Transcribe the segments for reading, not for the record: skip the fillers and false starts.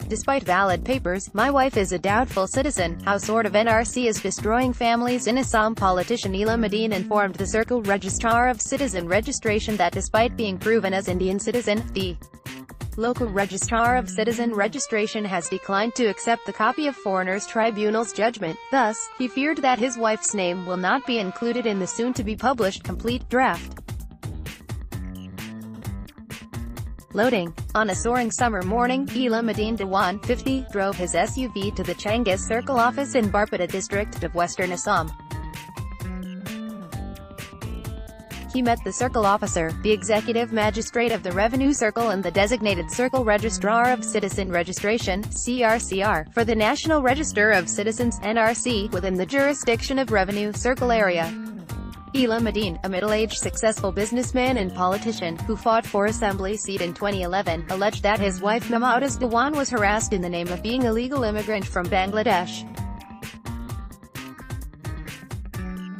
Despite valid papers, my wife is a doubtful citizen. How sort of NRC is destroying families in Assam. Politician Elamuddin informed the Circle Registrar of Citizen Registration that despite being proven as Indian citizen, the local Registrar of Citizen Registration has declined to accept the copy of Foreigners Tribunal's judgment. Thus, he feared that his wife's name will not be included in the soon-to-be-published complete draft. Loading. On a soaring summer morning, Elamuddin Dewan, 50, drove his SUV to the Changas Circle office in Barpeta district of western Assam. He met the Circle officer, the executive magistrate of the Revenue Circle and the designated Circle Registrar of Citizen Registration (CRCR) for the National Register of Citizens (NRC) within the jurisdiction of Revenue Circle area. Elamuddin, a middle-aged successful businessman and politician, who fought for assembly seat in 2011, alleged that his wife Mumtaz Dewan was harassed in the name of being a legal immigrant from Bangladesh.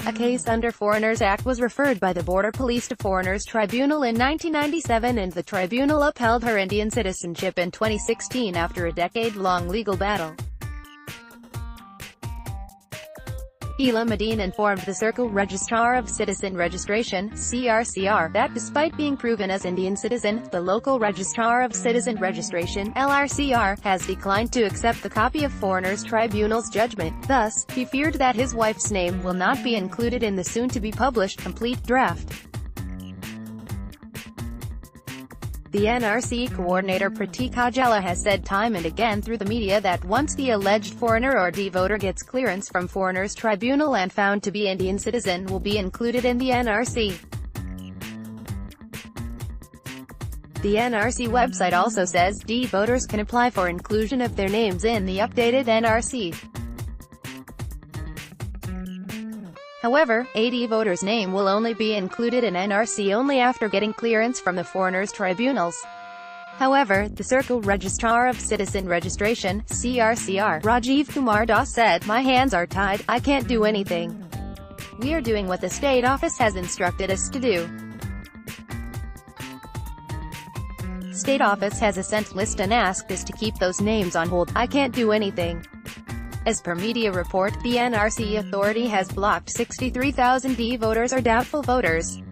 A case under Foreigners Act was referred by the Border Police to Foreigners Tribunal in 1997 and the tribunal upheld her Indian citizenship in 2016 after a decade-long legal battle. Elamuddin informed the Circle Registrar of Citizen Registration (CRCR) that despite being proven as Indian citizen, the local Registrar of Citizen Registration (LRCR) has declined to accept the copy of Foreigners Tribunal's judgment. Thus, he feared that his wife's name will not be included in the soon-to-be-published complete draft. The NRC coordinator Pratik Ajala has said time and again through the media that once the alleged foreigner or D-voter gets clearance from Foreigners Tribunal and found to be Indian citizen will be included in the NRC. The NRC website also says D-voters can apply for inclusion of their names in the updated NRC. However, a D-voter's name will only be included in NRC only after getting clearance from the Foreigners Tribunals. However, the Circle Registrar of Citizen Registration (CRCR) Rajiv Kumar Das said, "My hands are tied, I can't do anything. We are doing what the state office has instructed us to do. State office has a sent list and asked us to keep those names on hold. I can't do anything." As per media report, the NRC authority has blocked 63,000 D-voters or doubtful voters.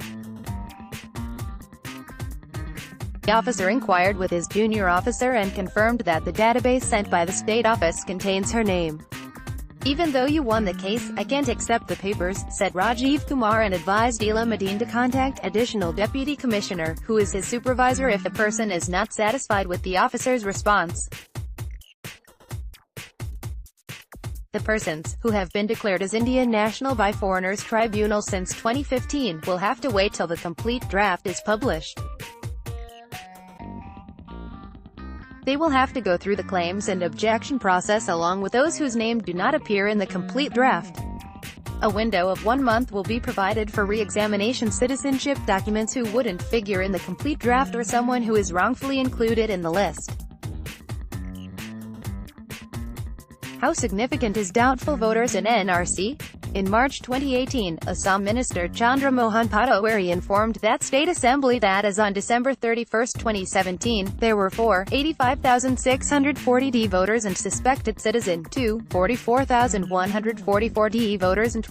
The officer inquired with his junior officer and confirmed that the database sent by the state office contains her name. "Even though you won the case, I can't accept the papers," said Rajiv Kumar and advised Elamuddin to contact Additional Deputy Commissioner, who is his supervisor if the person is not satisfied with the officer's response. The persons, who have been declared as Indian national by Foreigners Tribunal since 2015, will have to wait till the complete draft is published. They will have to go through the claims and objection process along with those whose name do not appear in the complete draft. A window of 1 month will be provided for re-examination citizenship documents who wouldn't figure in the complete draft or someone who is wrongfully included in the list. How significant is doubtful voters in NRC? In March 2018, Assam Minister Chandra Mohan Patowary informed that State Assembly that as on December 31, 2017, there were 85,640 D-voters and suspected citizen, 44,144 D-voters and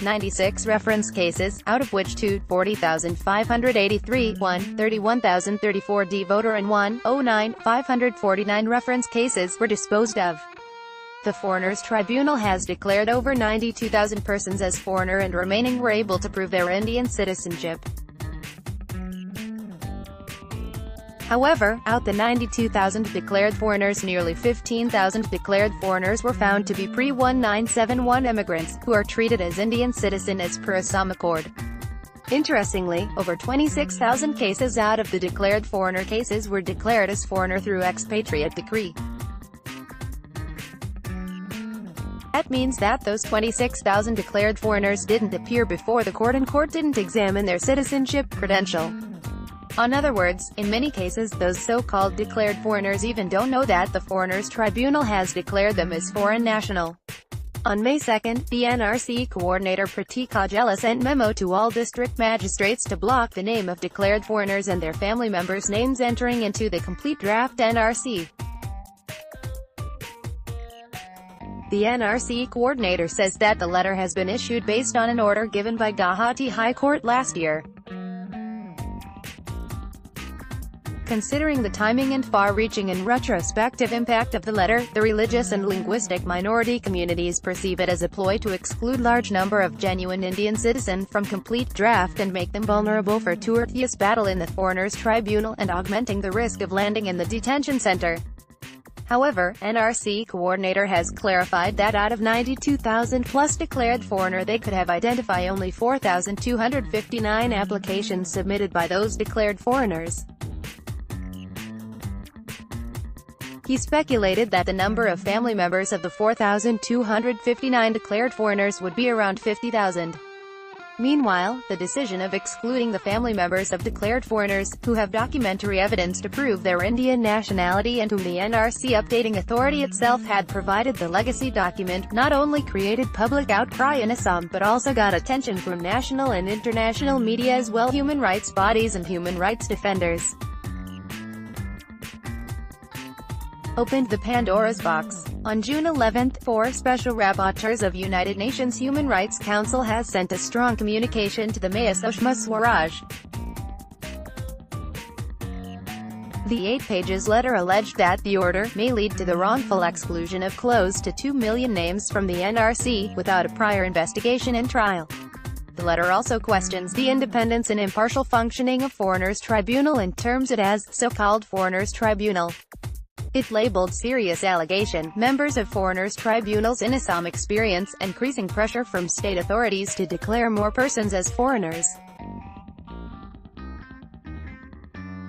96 reference cases, out of which 40,583, 31,034 D-voter and 549 reference cases were disposed of. The Foreigners Tribunal has declared over 92,000 persons as foreigner and remaining were able to prove their Indian citizenship. However, out the 92,000 declared foreigners, nearly 15,000 declared foreigners were found to be pre-1971 immigrants, who are treated as Indian citizen as per Assam Accord. Interestingly, over 26,000 cases out of the declared foreigner cases were declared as foreigner through expatriate decree. That means that those 26,000 declared foreigners didn't appear before the court and court didn't examine their citizenship credential. In other words, in many cases, those so-called declared foreigners even don't know that the Foreigners Tribunal has declared them as foreign national. On May 2, the NRC coordinator Pratik Ajala sent memo to all district magistrates to block the name of declared foreigners and their family members' names entering into the complete draft NRC. The NRC coordinator says that the letter has been issued based on an order given by Guwahati High Court last year. Considering the timing and far-reaching and retrospective impact of the letter, the religious and linguistic minority communities perceive it as a ploy to exclude large number of genuine Indian citizens from complete draft and make them vulnerable for tumultuous battle in the Foreigners Tribunal and augmenting the risk of landing in the detention center. However, NRC coordinator has clarified that out of 92,000 plus declared foreigner they could have identified only 4,259 applications submitted by those declared foreigners. He speculated that the number of family members of the 4,259 declared foreigners would be around 50,000. Meanwhile, the decision of excluding the family members of declared foreigners, who have documentary evidence to prove their Indian nationality and whom the NRC updating authority itself had provided the legacy document, not only created public outcry in Assam but also got attention from national and international media as well as human rights bodies and human rights defenders. Opened the Pandora's box. On June 11, 4 special rapporteurs of United Nations Human Rights Council has sent a strong communication to the Maya Sushma Swaraj. The 8 pages letter alleged that the order may lead to the wrongful exclusion of close to 2 million names from the NRC, without a prior investigation and trial. The letter also questions the independence and impartial functioning of Foreigners Tribunal and terms it as so-called Foreigners Tribunal. It labeled serious allegation, members of Foreigners Tribunals in Assam experience increasing pressure from state authorities to declare more persons as foreigners.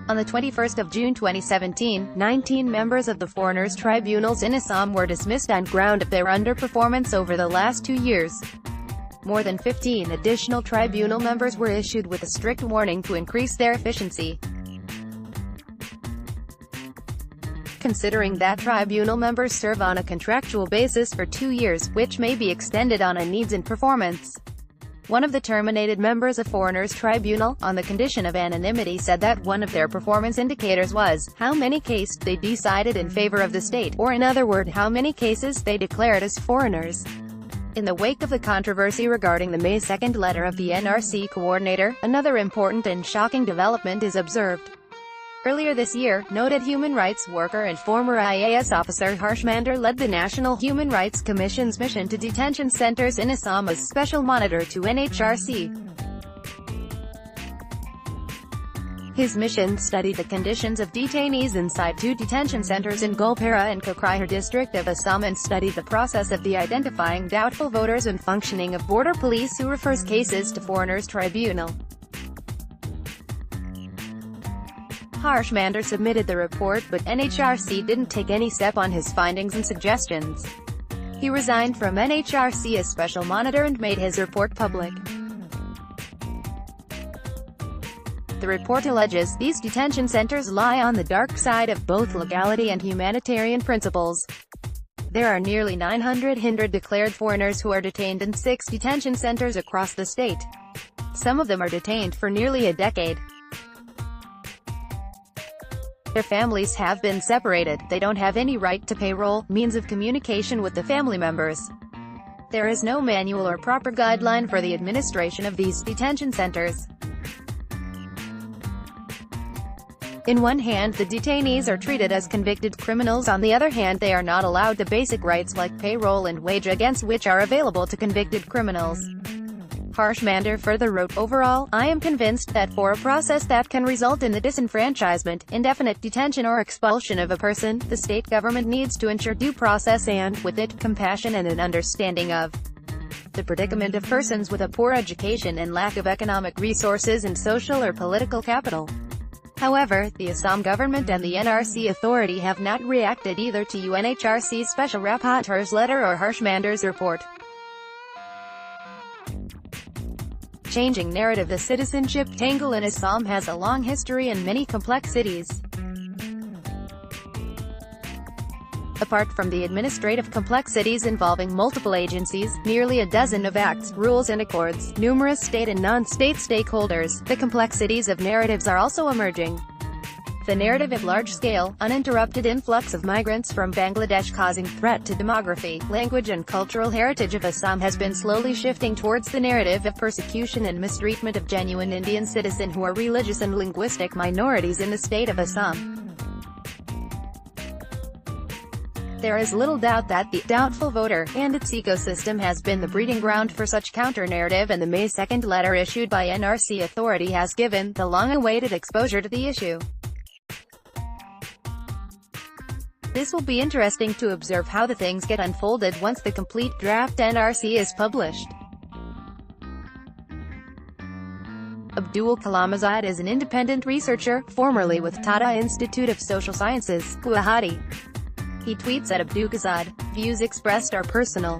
On the 21st of June 2017, 19 members of the Foreigners Tribunals in Assam were dismissed on ground of their underperformance over the last 2 years. More than 15 additional tribunal members were issued with a strict warning to increase their efficiency. Considering that tribunal members serve on a contractual basis for 2 years, which may be extended on a needs and performance. One of the terminated members of Foreigners Tribunal, on the condition of anonymity, said that one of their performance indicators was how many cases they decided in favor of the state, or in other words, how many cases they declared as foreigners. In the wake of the controversy regarding the May 2 letter of the NRC coordinator, another important and shocking development is observed. Earlier this year, noted human rights worker and former IAS officer Harsh Mander led the National Human Rights Commission's mission to detention centers in Assam as special monitor to NHRC. His mission studied the conditions of detainees inside 2 detention centers in Golpara and Kokraijar district of Assam and studied the process of the identifying doubtful voters and functioning of border police who refers cases to Foreigners Tribunal. Harsh Mander submitted the report, but NHRC didn't take any step on his findings and suggestions. He resigned from NHRC as special monitor and made his report public. The report alleges these detention centers lie on the dark side of both legality and humanitarian principles. There are nearly 900 Hindu declared foreigners who are detained in 6 detention centers across the state. Some of them are detained for nearly a decade. Their families have been separated, they don't have any right to payroll, means of communication with the family members. There is no manual or proper guideline for the administration of these detention centers. In one hand, the detainees are treated as convicted criminals, on the other hand they are not allowed the basic rights like payroll and wage against which are available to convicted criminals. Harsh Mander further wrote, "Overall, I am convinced that for a process that can result in the disenfranchisement, indefinite detention or expulsion of a person, the state government needs to ensure due process and, with it, compassion and an understanding of the predicament of persons with a poor education and lack of economic resources and social or political capital." However, the Assam government and the NRC authority have not reacted either to UNHRC's special rapporteur's letter or Harsh Mander's report. Changing narrative. The citizenship tangle in Assam has a long history and many complexities. Apart from the administrative complexities involving multiple agencies, nearly a dozen of acts, rules and accords, numerous state and non-state stakeholders, the complexities of narratives are also emerging. the narrative of large-scale, uninterrupted influx of migrants from Bangladesh causing threat to demography, language and cultural heritage of Assam has been slowly shifting towards the narrative of persecution and mistreatment of genuine Indian citizens who are religious and linguistic minorities in the state of Assam. There is little doubt that the doubtful voter and its ecosystem has been the breeding ground for such counter-narrative, and the May 2 letter issued by NRC authority has given the long-awaited exposure to the issue. This will be interesting to observe how the things get unfolded once the complete draft NRC is published. Abdul Kalam Azad is an independent researcher, formerly with Tata Institute of Social Sciences, Guwahati. He tweets at Abdul Azad, "Views expressed are personal.